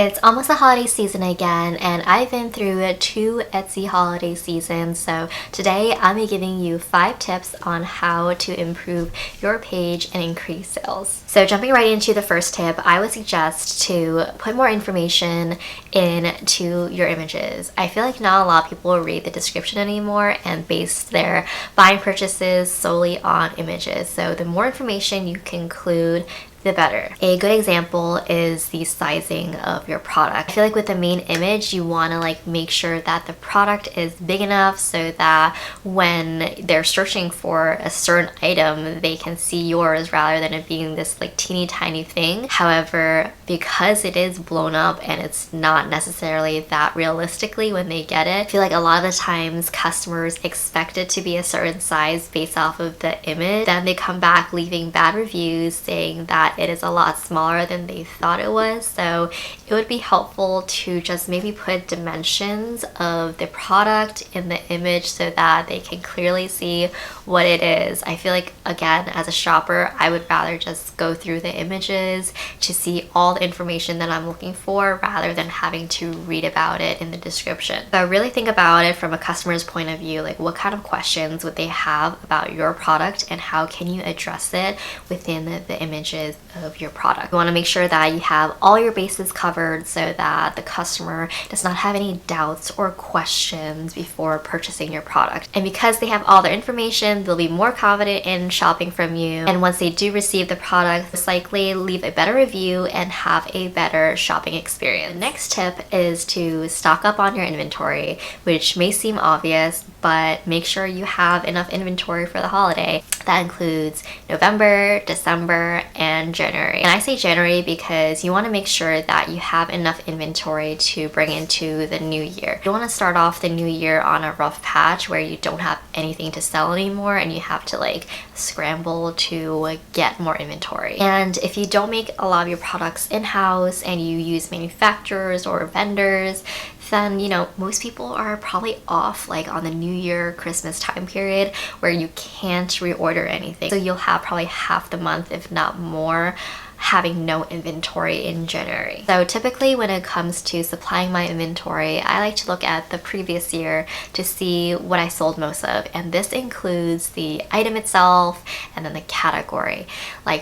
It's almost the holiday season again, and I've been through 2 Etsy holiday seasons, so today I'm be giving you 5 tips on how to improve your page and increase sales. So jumping right into the first tip, I would suggest to put more information into your images. I feel like not a lot of people read the description anymore and base their buying purchases solely on images. So the more information you can include, the better. A good example is the sizing of your product. I feel like with the main image, you want to make sure that the product is big enough so that when they're searching for a certain item, they can see yours rather than it being this teeny tiny thing. However, because it is blown up and it's not necessarily that realistically when they get it, I feel like a lot of the times customers expect it to be a certain size based off of the image. Then they come back leaving bad reviews saying that it is a lot smaller than they thought it was. So it would be helpful to just maybe put dimensions of the product in the image so that they can clearly see what it is. I feel like, again, as a shopper, I would rather just go through the images to see all the information that I'm looking for rather than having to read about it in the description. So really think about it from a customer's point of view, what kind of questions would they have about your product and how can you address it within the images of your product. You want to make sure that you have all your bases covered so that the customer does not have any doubts or questions before purchasing your product. And because they have all their information, they'll be more confident in shopping from you. And once they do receive the product, most likely leave a better review and have a better shopping experience. The next tip is to stock up on your inventory, which may seem obvious, but make sure you have enough inventory for the holiday. That includes November, December, and January. And I say January because you want to make sure that you have enough inventory to bring into the new year. You don't want to start off the new year on a rough patch where you don't have anything to sell anymore and you have to scramble to get more inventory. And if you don't make a lot of your products in-house and you use manufacturers or vendors, then most people are probably off on the New Year, Christmas time period where you can't reorder anything. So you'll have probably half the month, if not more, having no inventory in January. So typically when it comes to supplying my inventory, I like to look at the previous year to see what I sold most of. And this includes the item itself and then the category.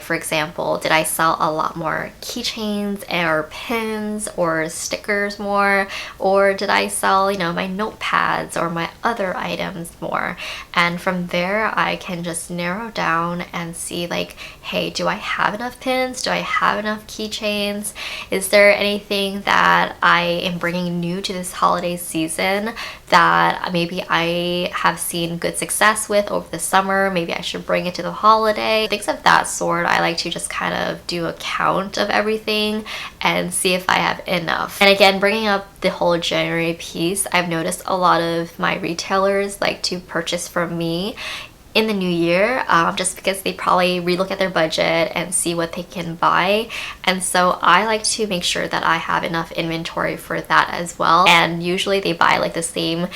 For example, did I sell a lot more keychains or pins or stickers more? Or did I sell, my notepads or my other items more? And from there, I can just narrow down and see hey, do I have enough pins? Do I have enough keychains? Is there anything that I am bringing new to this holiday season that maybe I have seen good success with over the summer? Maybe I should bring it to the holiday. Things of that sort. I like to just kind of do a count of everything and see if I have enough. And again, bringing up the whole January piece, I've noticed a lot of my retailers like to purchase from me in the new year, just because they probably relook at their budget and see what they can buy. And so I like to make sure that I have enough inventory for that as well. And usually they buy the same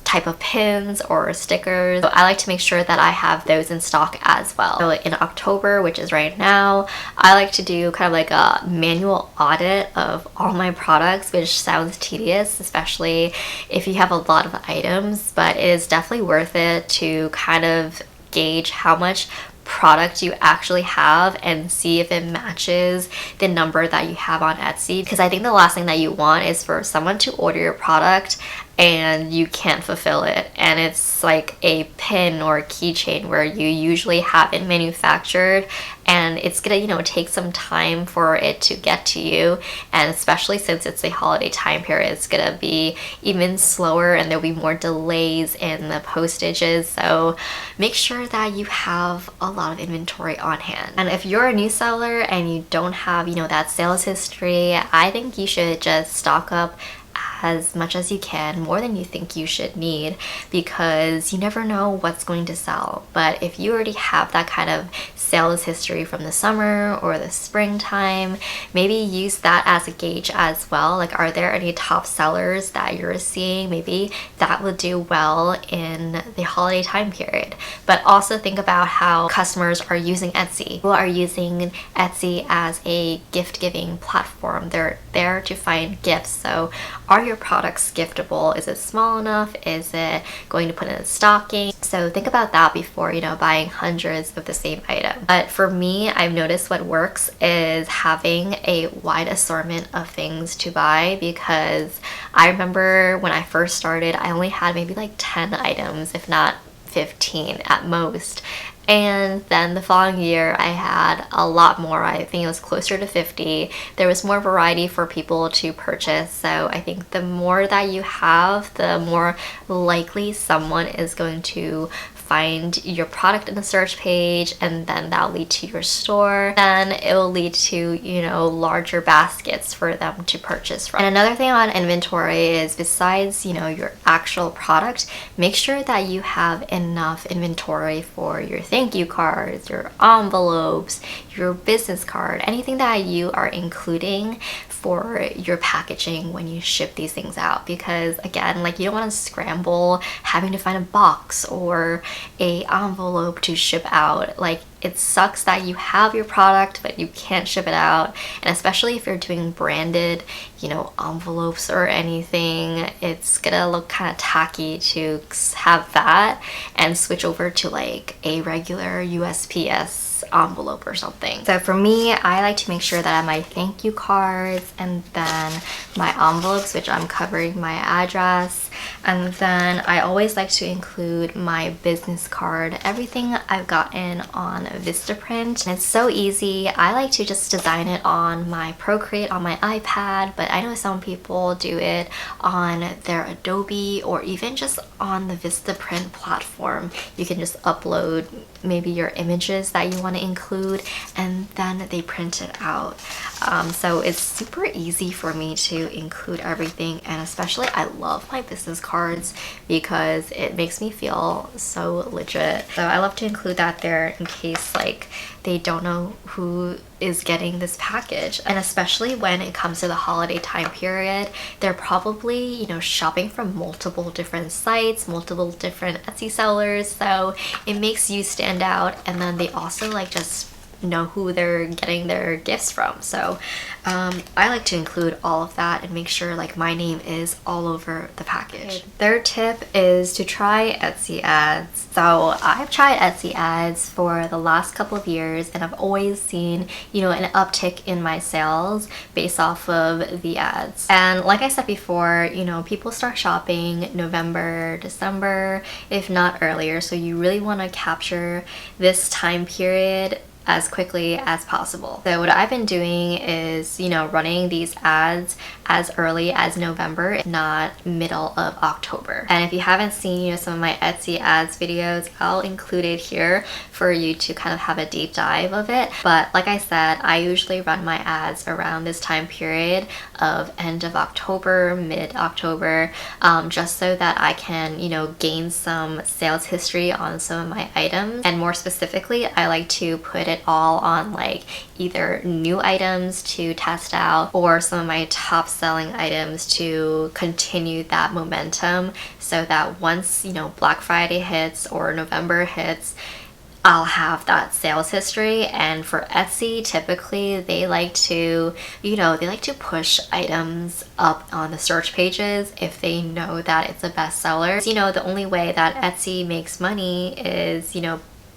type of pins or stickers. So I like to make sure that I have those in stock as well. So in October, which is right now, I like to do kind of a manual audit of all my products, which sounds tedious, especially if you have a lot of items, but it is definitely worth it to kind of gauge how much product you actually have and see if it matches the number that you have on Etsy. Because I think the last thing that you want is for someone to order your product and you can't fulfill it, and it's a pin or a keychain where you usually have it manufactured and it's gonna take some time for it to get to you, and especially since it's a holiday time period, it's gonna be even slower and there'll be more delays in the postages. So make sure that you have a lot of inventory on hand. And if you're a new seller and you don't have that sales history, I think you should just stock up as much as you can, more than you think you should need, because you never know what's going to sell. But if you already have that kind of sales history from the summer or the springtime, maybe use that as a gauge as well. Like, are there any top sellers that you're seeing? Maybe that would do well in the holiday time period. But also think about how customers are using Etsy. People are using Etsy as a gift giving platform. They're there to find gifts. So are your products giftable? Is it small enough? Is it going to put in a stocking? So think about that before, buying hundreds of the same item. But for me, I've noticed what works is having a wide assortment of things to buy, because I remember when I first started, I only had maybe like 10 items, if not 15 at most. And then the following year, I had a lot more. I think it was closer to 50. There was more variety for people to purchase. So I think the more that you have, the more likely someone is going to find your product in the search page, and then that'll lead to your store. Then it will lead to, larger baskets for them to purchase from. And another thing on inventory is, besides, your actual product, make sure that you have enough inventory for your thank you cards, your envelopes, your business card, anything that you are including for your packaging when you ship these things out. Because again, like, you don't want to scramble having to find a box or a envelope to ship out. Like, it sucks that you have your product but you can't ship it out. And especially if you're doing branded, envelopes or anything, it's gonna look kind of tacky to have that and switch over to like a regular USPS envelope or something. So for me, I like to make sure that I have my thank you cards, and then my envelopes, which I'm covering my address, and then I always like to include my business card, everything I've gotten on Vistaprint. And it's so easy. I like to just design it on my Procreate on my iPad, but I know some people do it on their Adobe or even just on the Vistaprint platform. You can just upload maybe your images that you want to include, and then they print it out. So it's super easy for me to include everything, and especially I love my business cards because it makes me feel so legit. So I love to include that there in case like they don't know who is getting this package. And especially when it comes to the holiday time period, they're probably, shopping from multiple different sites, multiple different Etsy sellers, so it makes you stand out. And then they also like just know who they're getting their gifts from. So I like to include all of that and make sure like my name is all over the package. Third tip is to try Etsy ads. So I've tried Etsy ads for the last couple of years, and I've always seen, an uptick in my sales based off of the ads. And like I said before, people start shopping November, December, if not earlier. So you really want to capture this time period as quickly as possible. So what I've been doing is, running these ads as early as November, if not middle of October. And if you haven't seen, some of my Etsy ads videos, I'll include it here for you to kind of have a deep dive of it. But like I said, I usually run my ads around this time period of end of October, mid-October, just so that I can, gain some sales history on some of my items. And more specifically, I like to put it all on like either new items to test out or some of my top selling items to continue that momentum, so that once Black Friday hits or November hits, I'll have that sales history. And for Etsy, typically they like to push items up on the search pages if they know that it's a bestseller. The only way that Etsy makes money is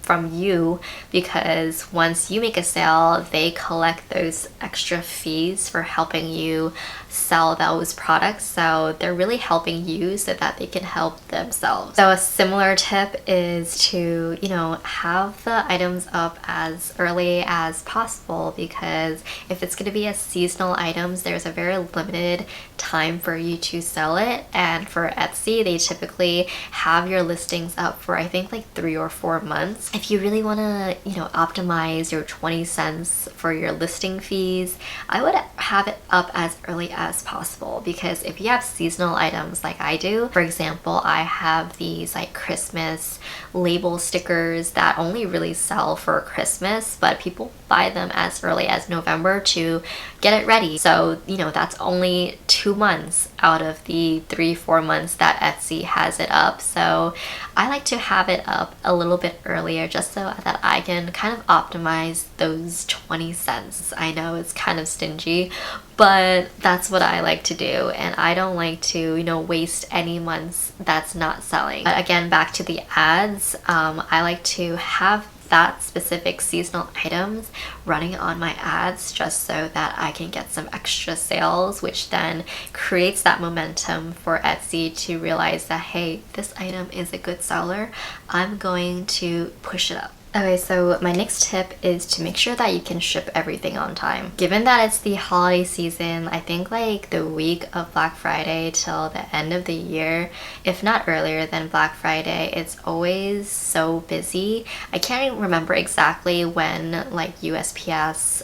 from you, because once you make a sale, they collect those extra fees for helping you sell those products. So they're really helping you so that they can help themselves. So a similar tip is to, have the items up as early as possible, because if it's going to be a seasonal items, there's a very limited time for you to sell it. And for Etsy, they typically have your listings up for I think like 3 or 4 months. if you really want to, optimize your 20 cents for your listing fees, I would have it up as early as possible, because if you have seasonal items like I do, for example, I have these like Christmas label stickers that only really sell for Christmas, but people buy them as early as November to get it ready. So, that's only 2 months out of the 3-4 months that Etsy has it up. So I like to have it up a little bit earlier just so that I can kind of optimize those 20 cents. I know it's kind of stingy, but that's what I like to do, and I don't like to, waste any months that's not selling. But again, back to the ads, I like to have that specific seasonal items running on my ads just so that I can get some extra sales, which then creates that momentum for Etsy to realize that, hey, this item is a good seller, I'm going to push it up. Okay, so my next tip is to make sure that you can ship everything on time. Given that it's the holiday season, I think like the week of Black Friday till the end of the year, if not earlier than Black Friday, it's always so busy. I can't remember exactly when like USPS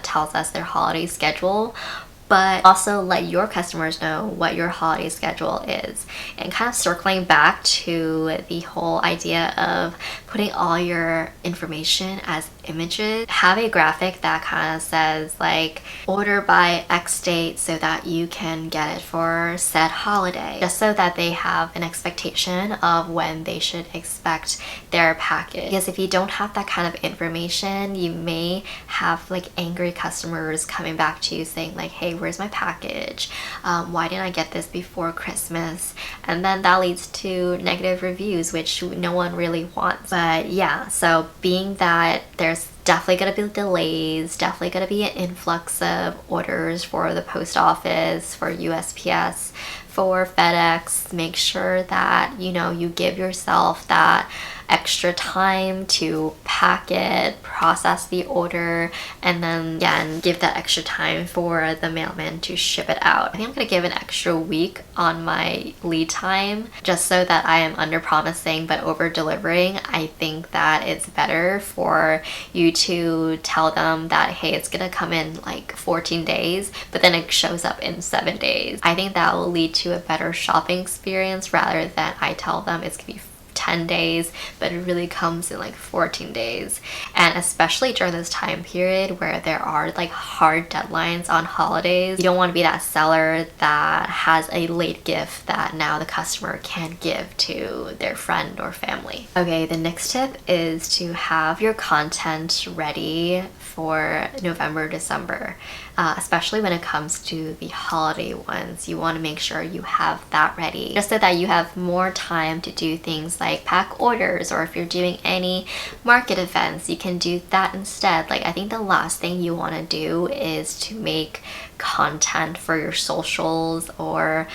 tells us their holiday schedule, but also let your customers know what your holiday schedule is. And kind of circling back to the whole idea of putting all your information as images, have a graphic that kind of says like order by X date so that you can get it for said holiday, just so that they have an expectation of when they should expect their package. Because if you don't have that kind of information, you may have like angry customers coming back to you saying like, hey, where's my package? Why didn't I get this before Christmas? And then that leads to negative reviews, which no one really wants. But yeah, so being that there's definitely going to be delays, definitely going to be an influx of orders for the post office, for USPS, for FedEx, make sure that you give yourself that extra time to pack it, process the order, and then again give that extra time for the mailman to ship it out. I think I'm gonna give an extra week on my lead time just so that I am under promising but over delivering. I think that it's better for you to tell them that, hey, it's gonna come in like 14 days, but then it shows up in 7 days. I think that will lead to a better shopping experience rather than I tell them it's gonna be 10 days, but it really comes in like 14 days. And especially during this time period where there are like hard deadlines on holidays, you don't want to be that seller that has a late gift that now the customer can give to their friend or family. Okay, the next tip is to have your content ready for November, December. Especially when it comes to the holiday ones, you want to make sure you have that ready just so that you have more time to do things like pack orders, or if you're doing any market events, you can do that instead. Like, I think the last thing you want to do is to make content for your socials or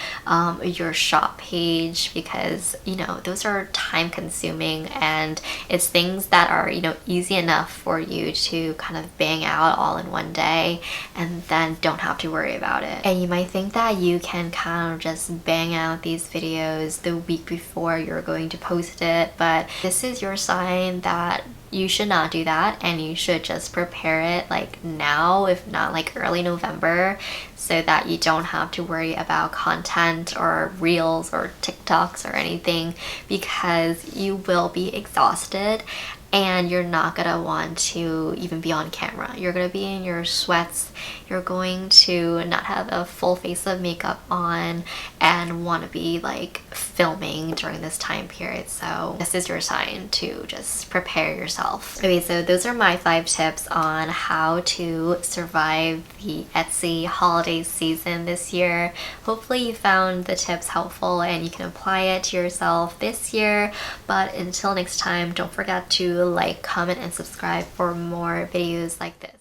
your shop page, because those are time consuming, and it's things that are easy enough for you to kind of bang out all in one day and then don't have to worry about it. And you might think that you can kind of just bang out these videos the week before you're going to post it, but this is your sign that you should not do that, and you should just prepare it like now, if not like early November, so that you don't have to worry about content or reels or TikToks or anything, because you will be exhausted and you're not gonna want to even be on camera. You're gonna be in your sweats, you're going to not have a full face of makeup on and want to be like filming during this time period. So this is your sign to just prepare yourself. Okay, so those are my 5 tips on how to survive the Etsy holiday season this year. Hopefully you found the tips helpful and you can apply it to yourself this year. But until next time, don't forget to like, comment, and subscribe for more videos like this.